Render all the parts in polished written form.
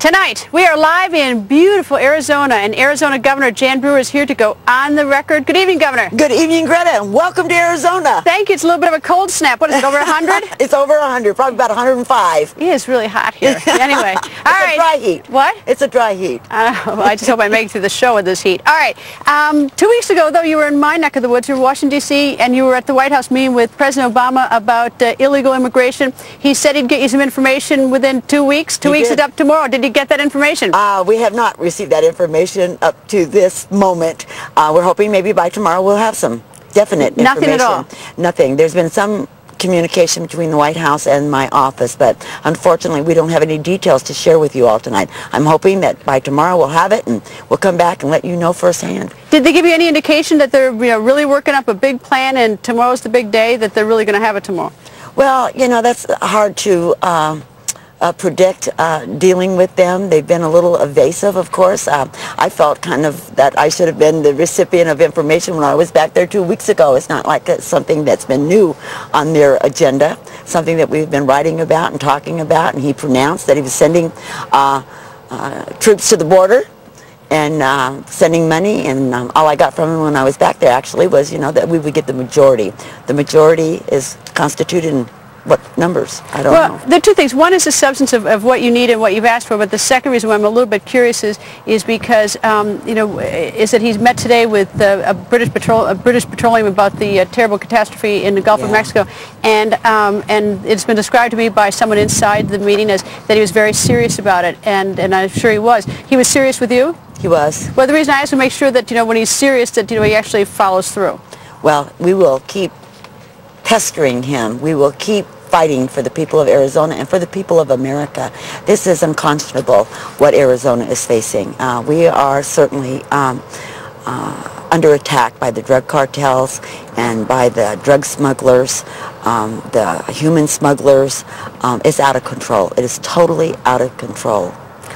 Tonight, we are live in beautiful Arizona, and Arizona Governor GretBORDER is here to go on the record. Good evening, Governor. Good evening, Greta, and welcome to Arizona. Thank you. It's a little bit of a cold snap. What is it, over 100? It's over 100, probably about 105. It is really hot here. Anyway, it's a dry heat. What? It's a dry heat. Well, I just hope I make it through the show with this heat. All right. 2 weeks ago, though, you were in my neck of the woods. You were in Washington, D.C., and you were at the White House meeting with President Obama about illegal immigration. He said he'd get you some information within 2 weeks. 2 weeks is up tomorrow. Did you get that information? We have not received that information up to this moment. We're hoping maybe by tomorrow we'll have some definite information. Nothing at all? Nothing. There's been some communication between the White House and my office, but unfortunately we don't have any details to share with you all tonight. I'm hoping that by tomorrow we'll have it and we'll come back and let you know firsthand. Did they give you any indication that they're really working up a big plan and tomorrow's the big day, that they're really going to have it tomorrow? Well, you know, that's hard to predict dealing with them. They've been a little evasive, of course. I felt kind of that I should have been the recipient of information when I was back there 2 weeks ago. It's not like it's something that's been new on their agenda, something that we've been writing about and talking about, and he pronounced that he was sending troops to the border and sending money, and all I got from him when I was back there actually was, you know, that we would get the majority. The majority is constituted in what numbers? I don't know. Well, there are two things. One is the substance of what you need and what you've asked for, but the second reason why I'm a little bit curious is because, is that he's met today with British Petroleum about the terrible catastrophe in the Gulf of Mexico, and it's been described to me by someone inside the meeting as that he was very serious about it, and I'm sure he was. He was serious with you? He was. Well, the reason I asked to make sure that, when he's serious, that, he actually follows through. Well, we will keep pestering him. We will keep fighting for the people of Arizona and for the people of America. This is unconscionable what Arizona is facing. We are certainly under attack by the drug cartels and by the drug smugglers, the human smugglers. It's out of control. It is totally out of control.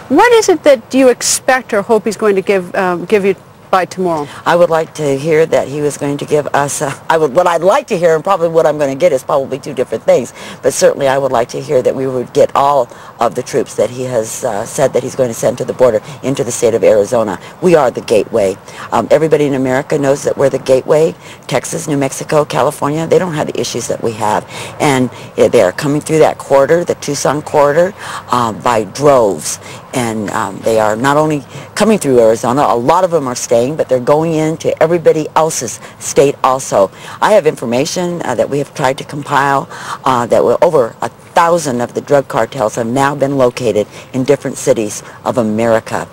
What is it that you expect or hope he's going to give you by tomorrow? I would like to hear that he was going to give us what I'd like to hear, and probably what I'm going to get is probably two different things, but certainly I would like to hear that we would get all of the troops that he has said that he's going to send to the border into the state of Arizona. We are the gateway. Everybody in America knows that we're the gateway. Texas, New Mexico, California, they don't have the issues that we have, and they are coming through that corridor, the Tucson corridor, by droves, and they are not only coming through Arizona, a lot of them are staying, but they're going into everybody else's state also. I have information that we have tried to compile that over 1,000 of the drug cartels have now been located in different cities of America.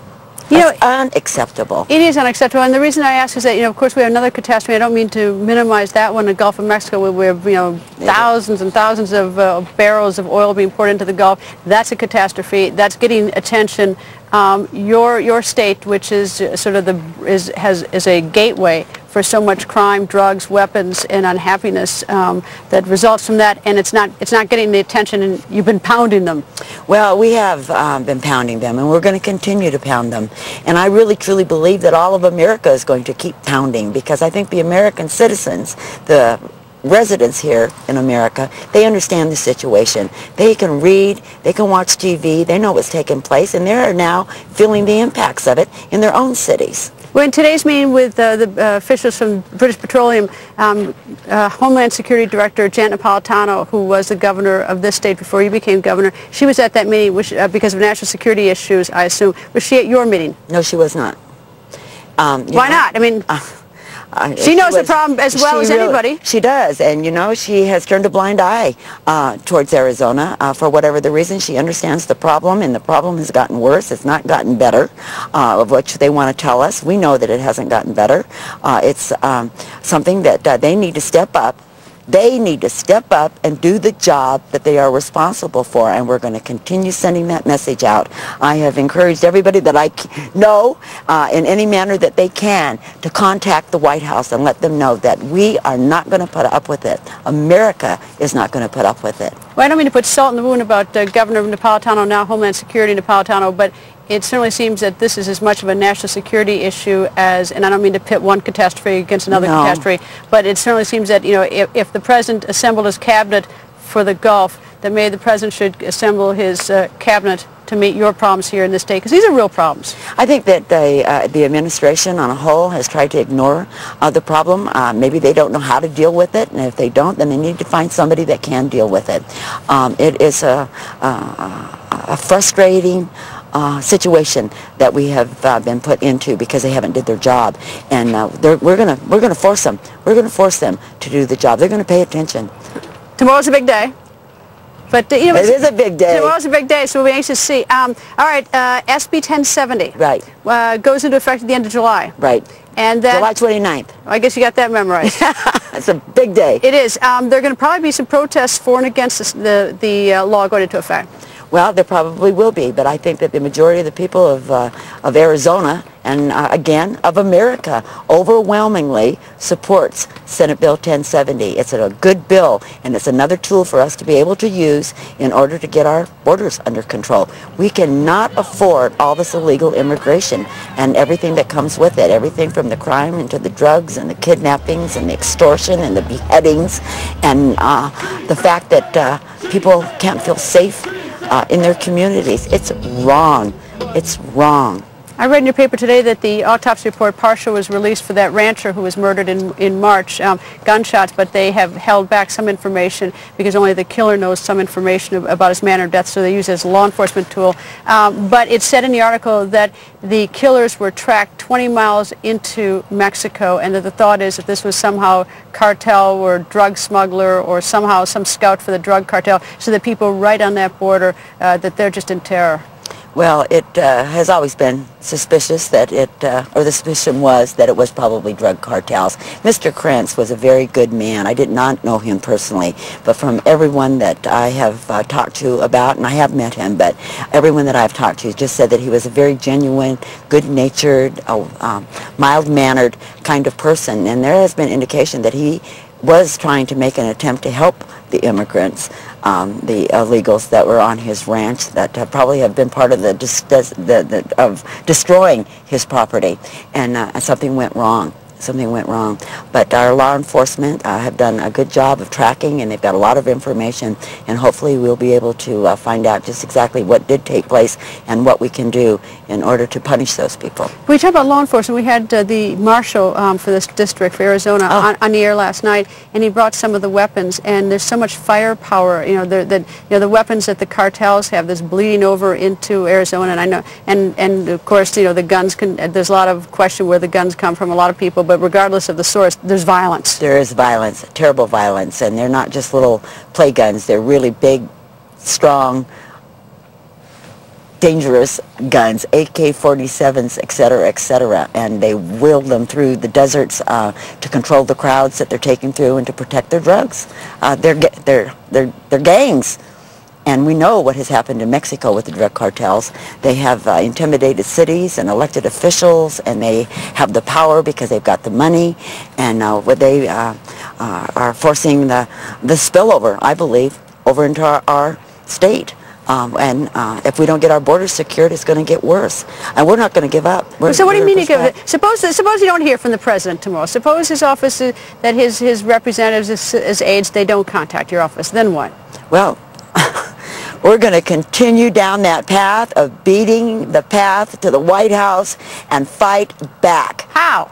That's unacceptable. It is unacceptable, and the reason I ask is that, of course we have another catastrophe. I don't mean to minimize that one, the Gulf of Mexico, where thousands and thousands of barrels of oil being poured into the Gulf. That's a catastrophe. That's getting attention. Your state, which is sort of is a gateway for so much crime, drugs, weapons, and unhappiness that results from that, and it's not getting the attention, and you've been pounding them. Well, we have been pounding them, and we're going to continue to pound them. And I really truly believe that all of America is going to keep pounding, because I think the American citizens, the residents here in America, they understand the situation. They can read, they can watch TV, they know what's taking place, and they're now feeling the impacts of it in their own cities. Well, in today's meeting with the officials from British Petroleum, Homeland Security Director Janet Napolitano, who was the governor of this state before you became governor, she was at that meeting because of national security issues, I assume. Was she at your meeting? No, she was not. Why not? I mean, she knows the problem as well as anybody. She does, and she has turned a blind eye towards Arizona for whatever the reason. She understands the problem, and the problem has gotten worse. It's not gotten better, of which they want to tell us. We know that it hasn't gotten better. It's something that they need to step up. They need to step up and do the job that they are responsible for, and we're going to continue sending that message out. I have encouraged everybody that I know in any manner that they can to contact the White House and let them know that we are not going to put up with it. America is not going to put up with it. Well, I don't mean to put salt in the wound about Governor Napolitano, now Homeland Security Napolitano, but it certainly seems that this is as much of a national security issue as, and I don't mean to pit one catastrophe against another catastrophe, but it certainly seems that, if the president assembled his cabinet for the Gulf, that maybe the President should assemble his cabinet to meet your problems here in this state? Because these are real problems. I think that the administration on a whole has tried to ignore the problem. Maybe they don't know how to deal with it, and if they don't, then they need to find somebody that can deal with it. It is a frustrating situation that we have been put into because they haven't did their job, and we're gonna force them. We're gonna force them to do the job. They're gonna pay attention. Tomorrow's a big day. But you know, it is a big day. Tomorrow's a big day, so we'll be anxious to see. All right, SB 1070. Right. Goes into effect at the end of July. Right. And that, July 29th. I guess you got that memorized. It's a big day. It is. There are going to probably be some protests for and against the law going into effect. Well, there probably will be, but I think that the majority of the people of Arizona and, again, of America overwhelmingly supports Senate Bill 1070. It's a good bill, and it's another tool for us to be able to use in order to get our borders under control. We cannot afford all this illegal immigration and everything that comes with it, everything from the crime and to the drugs and the kidnappings and the extortion and the beheadings and the fact that people can't feel safe in their communities. It's wrong. It's wrong. I read in your paper today that the autopsy report partial was released for that rancher who was murdered in March, gunshots, but they have held back some information because only the killer knows some information about his manner of death, so they use it as a law enforcement tool. But it said in the article that the killers were tracked 20 miles into Mexico, and that the thought is that this was somehow cartel or drug smuggler or somehow some scout for the drug cartel, so that people right on that border, that they're just in terror. Well, it has always been suspicious that or the suspicion was that it was probably drug cartels. Mr. Krentz was a very good man. I did not know him personally, but from everyone that I have talked to about, and I have met him, but everyone that I've talked to just said that he was a very genuine, good-natured, mild-mannered kind of person, and there has been indication that he was trying to make an attempt to help the immigrants, the illegals that were on his ranch that probably have been part of of destroying his property, and something went wrong. Something went wrong. But our law enforcement have done a good job of tracking, and they've got a lot of information, and hopefully we'll be able to find out just exactly what did take place and what we can do in order to punish those people. We talked about law enforcement. We had the marshal for this district for Arizona on the air last night, and he brought some of the weapons, and there's so much firepower, the weapons that the cartels have that's bleeding over into Arizona, and I know, and of course, the guns there's a lot of question where the guns come from, a lot of people, but regardless of the source, there's violence. There is violence, terrible violence, and they're not just little play guns. They're really big, strong, dangerous guns, AK-47s, etc., and they wield them through the deserts to control the crowds that they're taking through and to protect their drugs. They're gangs. And we know what has happened in Mexico with the drug cartels. They have intimidated cities and elected officials, and they have the power because they've got the money, and they are forcing the spillover, I believe, over into our state. And if we don't get our borders secured, it's going to get worse. And we're not going to give up. So what do you mean you give it? Suppose you don't hear from the President tomorrow. Suppose his office, that his representatives, his aides, they don't contact your office. Then what? Well, we're going to continue down that path of beating the path to the White House and fight back. How?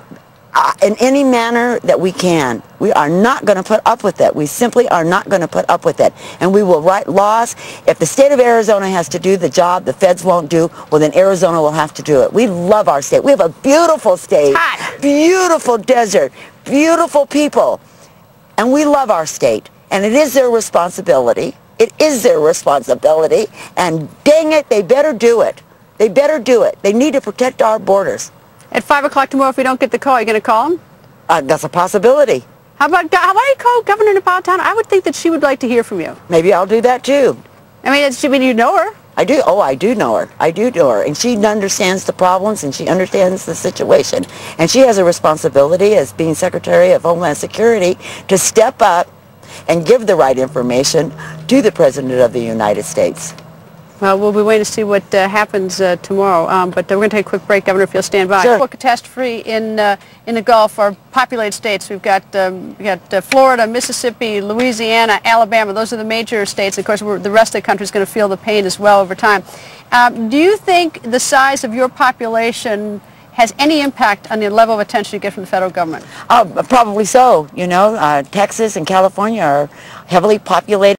In any manner that we can. We are not going to put up with it. We simply are not going to put up with it. And we will write laws. If the state of Arizona has to do the job the feds won't do, well, then Arizona will have to do it. We love our state. We have a beautiful state, beautiful desert, beautiful people. And we love our state. And it is their responsibility. It is their responsibility. And dang it, they better do it. They better do it. They need to protect our borders. At 5 o'clock tomorrow, if we don't get the call, are you going to call him? That's a possibility. How about you call Governor Napolitano? I would think that she would like to hear from you. Maybe I'll do that too. I mean, you know her. I do. Oh, I do know her. I do know her. And she understands the problems, and she understands the situation. And she has a responsibility as being Secretary of Homeland Security to step up and give the right information to the President of the United States. Well, we'll be waiting to see what happens tomorrow. But we're going to take a quick break, Governor, if you'll stand by. Sure. For catastrophe in the Gulf are populated states. We've got Florida, Mississippi, Louisiana, Alabama. Those are the major states. Of course, the rest of the country is going to feel the pain as well over time. Do you think the size of your population has any impact on the level of attention you get from the federal government? Probably so. You know, Texas and California are heavily populated.